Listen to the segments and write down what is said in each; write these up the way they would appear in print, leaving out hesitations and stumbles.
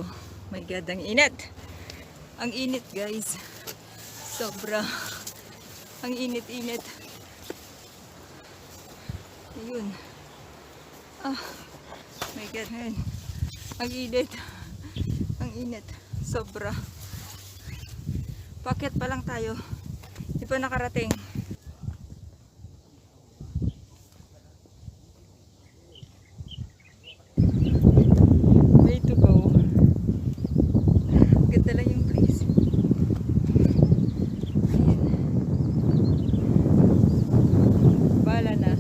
tayo. My God, ang init. Ang init guys. Sobra. Ang init-init. Ayun. My God, ayun. Ang init. Ang init. Sobra. Paket pa lang tayo. Di pa nakarating. Way to go. Ganda lang yung place. Ayan. Bala na.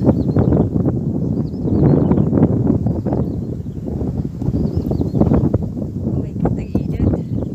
Oh my God, ang init. Ang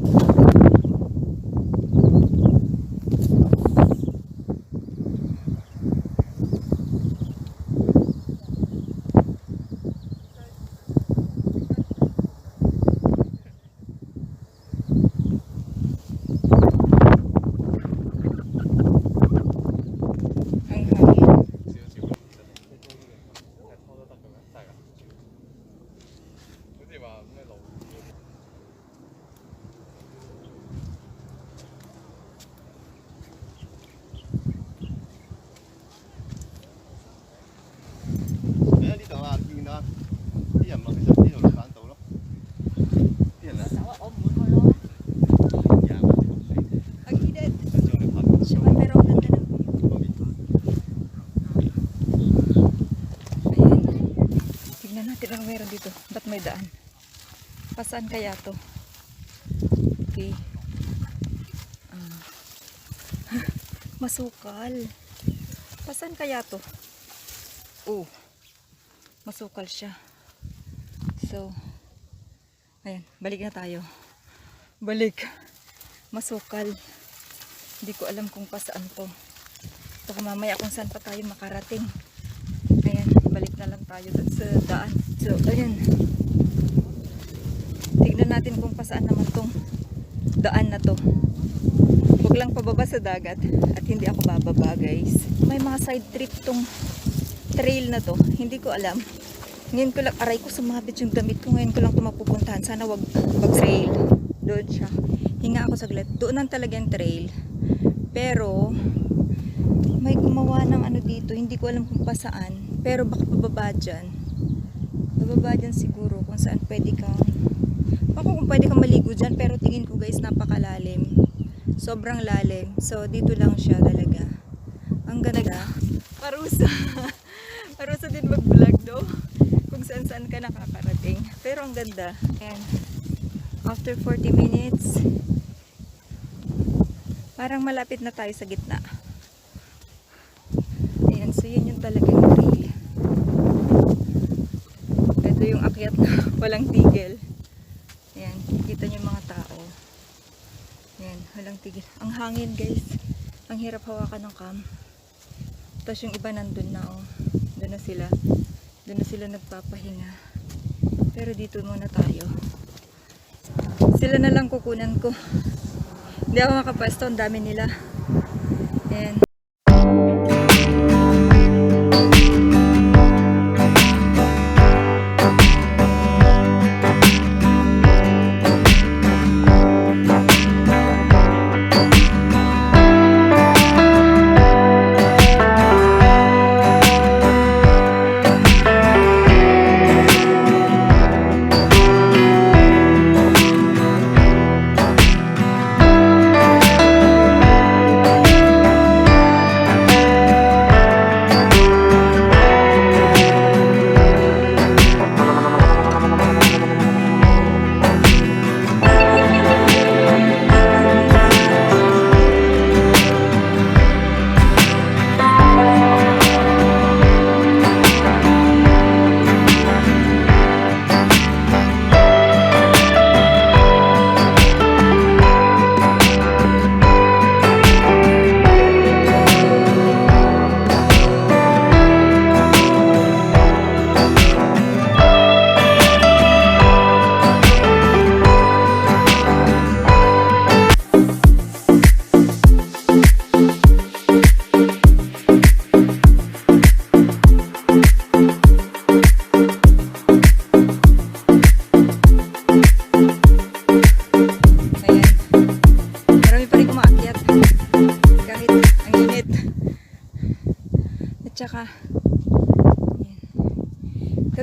hangin. Ang init. Siya, pero ang ganda ng view. Ayan. Tignan natin ang meron dito. Ba't may daan? Pasaan kaya to? Okay. Masukal. Pasaan kaya to? Oh. Masukal siya. So, ayan. Balik na tayo. Balik. Masukal. Hindi ko alam kung pasaan to. Baka mamaya kung saan pa tayo makarating. Ayan, balik na lang tayo dun sa daan. So, ayan. Tignan natin kung pasaan naman tong daan na to. Huwag lang pababa sa dagat at hindi ako bababa guys. May mga side trip tong trail na to. Hindi ko alam. Ngayon ko lang, aray ko sumabit yung damit ko. Ngayon ko lang ito mapupuntahan. Sana wag trail. Doon siya. Hinga ako saglit. Doon ang talagang trail. Pero, may gumawa ng ano dito. Hindi ko alam kung pa saan. Pero baka pababa dyan. Pababa dyan siguro kung saan pwede kang... Ako kung pwede kang maligo dyan. Pero tingin ko guys, napakalalim. Sobrang lalim. So, dito lang siya talaga. Ang ganda. Parusa. Parusa din mag-vlog do. Kung saan-saan ka nakakarating. Pero ang ganda. And after 40 minutes, parang malapit na tayo sa gitna. Ayan, so yun yung talagang trail. Ito yung akyat na walang tigil. Ayan, kita nyo yung mga tao. Ayan, walang tigil. Ang hangin guys. Ang hirap hawakan ng cam. Tapos yung iba nandun na oh. Doon na sila. Doon na sila nagpapahinga. Pero dito muna tayo. Sila na lang kukunan ko. Hindi ako makapwesto. Ang dami nila. Ayan.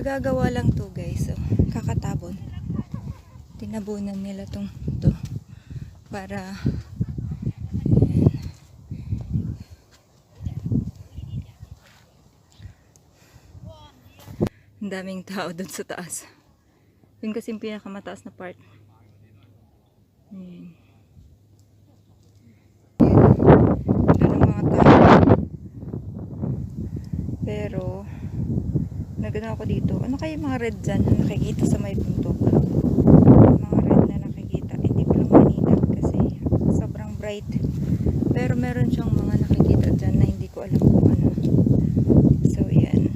Kagagawa lang to guys. So, kakatabon. Tinabunan nila to para ayan. Ang daming tao dun sa taas. Yun kasi yung pinakamataas na part. Ayan. Doon ang mga tao. Pero nagano ako dito. Ano kayo mga red dyan na nakikita sa may bundok? Mga red na nakikita. Hindi ko lang manita kasi sobrang bright. Pero meron siyang mga nakikita dyan na hindi ko alam kung ano. So yan.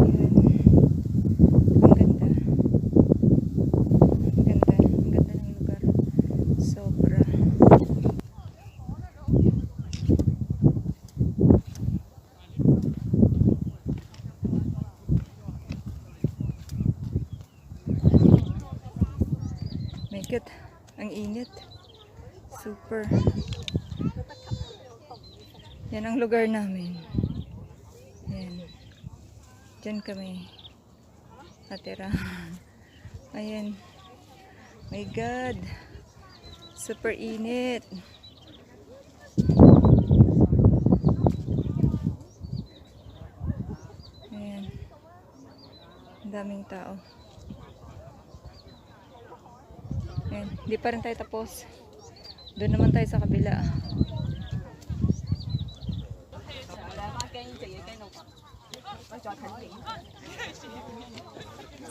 Yan. Ang ganda. Ang ganda. Ang ganda ng lugar. Sobra. My God, ang init. Super. Yan ang lugar namin. Yan. Diyan kami natira. Ayan. My God. Super init. Ayan. Ang daming tao. Ayan. Hindi pa rin tayo tapos. Doon naman tayo sa kabila.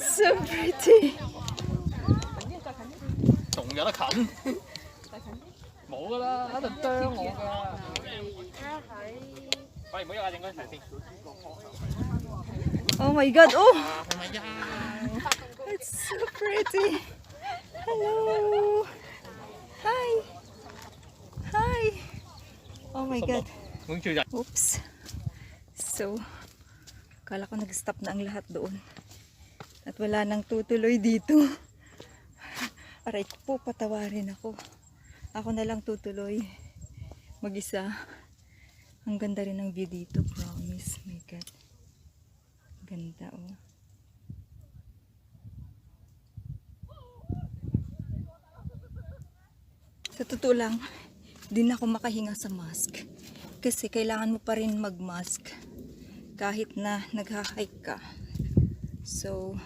So pretty. 仲有得近？冇噶啦，喺度啄我噶。喂，唔好喐啊，影嗰陣先。Oh my God! Oh! 係咪呀？ It's so pretty. Hello. Hi. Hi. Oh my God. 影住人。 Oops. So, akala ko nag-stop na ang lahat doon. At wala nang tutuloy dito. Aray ko po, patawarin ako. Ako na lang tutuloy. Mag-isa. Ang ganda rin ng view dito, promise. My God. Ganda, oh. Sa totoo lang, di na ako makahinga sa mask. Kasi kailangan mo pa rin mag-mask kahit na nagha-hike ka. So,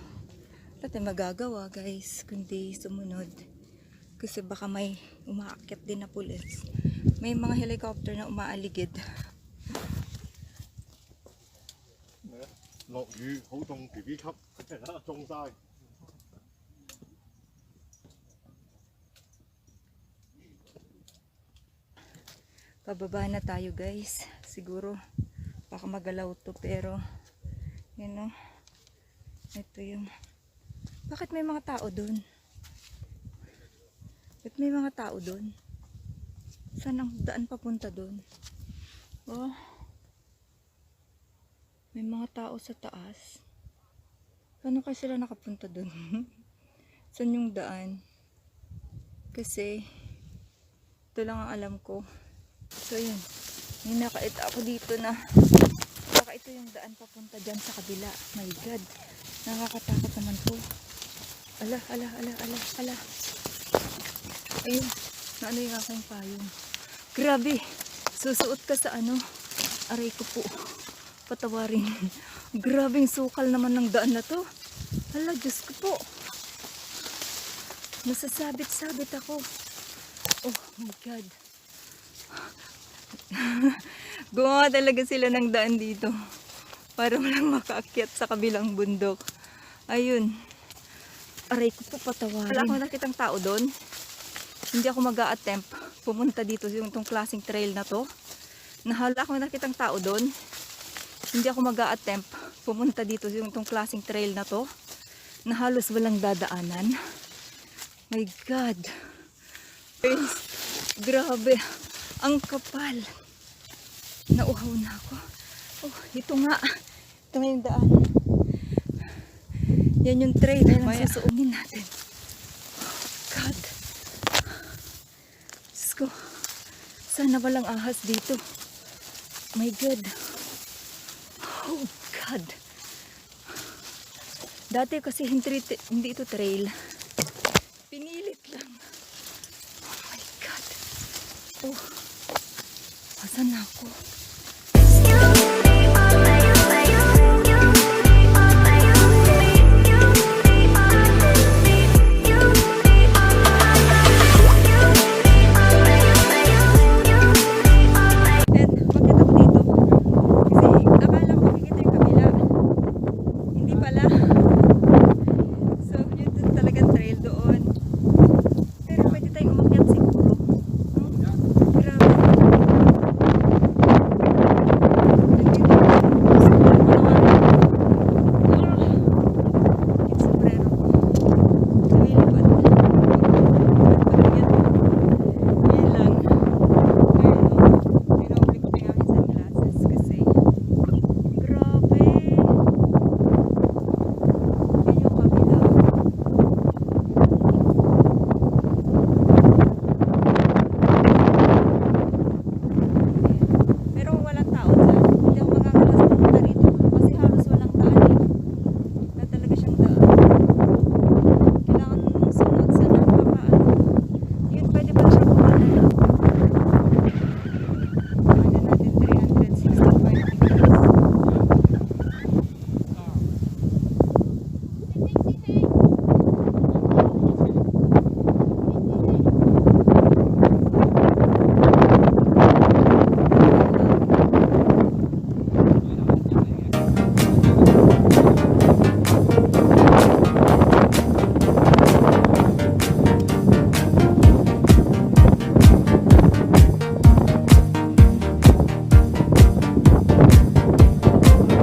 wala tayong magagawa guys, kundi sumunod. Kasi baka may umaakyat din na pulis. May mga helicopter na umaaligid. 落雨好凍 ，BB 級中晒。 Pababa na tayo guys. Siguro baka magalaw to pero yun o. Ito yung bakit may mga tao dun? Bakit may mga tao dun? Saan ang daan papunta dun? Oh, may mga tao sa taas. Paano kaya sila nakapunta dun? Saan yung daan? Kasi ito lang ang alam ko. So yun, may nakait ako dito na baka ito yung daan papunta dyan sa kabila. My God, nakakatakot naman po. Ala. Ayun, naano yung aking payong. Grabe, susuot ka sa ano. Aray ko po, patawarin. Grabing sukal naman ng daan na to. Hala, Diyos ko po. Nasasabit-sabit ako. Oh my God. Gumawa talaga sila ng daan dito para walang makaakyat sa kabilang bundok. Ayun. Aray ko po, patawarin. Wala akong nakitang tao doon. Hindi ako mag-a-attempt pumunta dito yung tong klaseng trail na to. Wala akong nakitang tao doon. Hindi ako mag-a-attempt pumunta dito yung tong klaseng trail na to. Na halos walang dadaanan. My God. Guys, grabe. Ang kapal. Nauhaw na ako. Oh, ito nga. Ito nga yung daan. Yan yung trail na susuungin natin. Oh, God. Diyos ko. Sana walang ahas dito. My God. Oh, God. Dati kasi hindi ito trail. Pinilit lang. Oh my God. Oh. Asan na ako?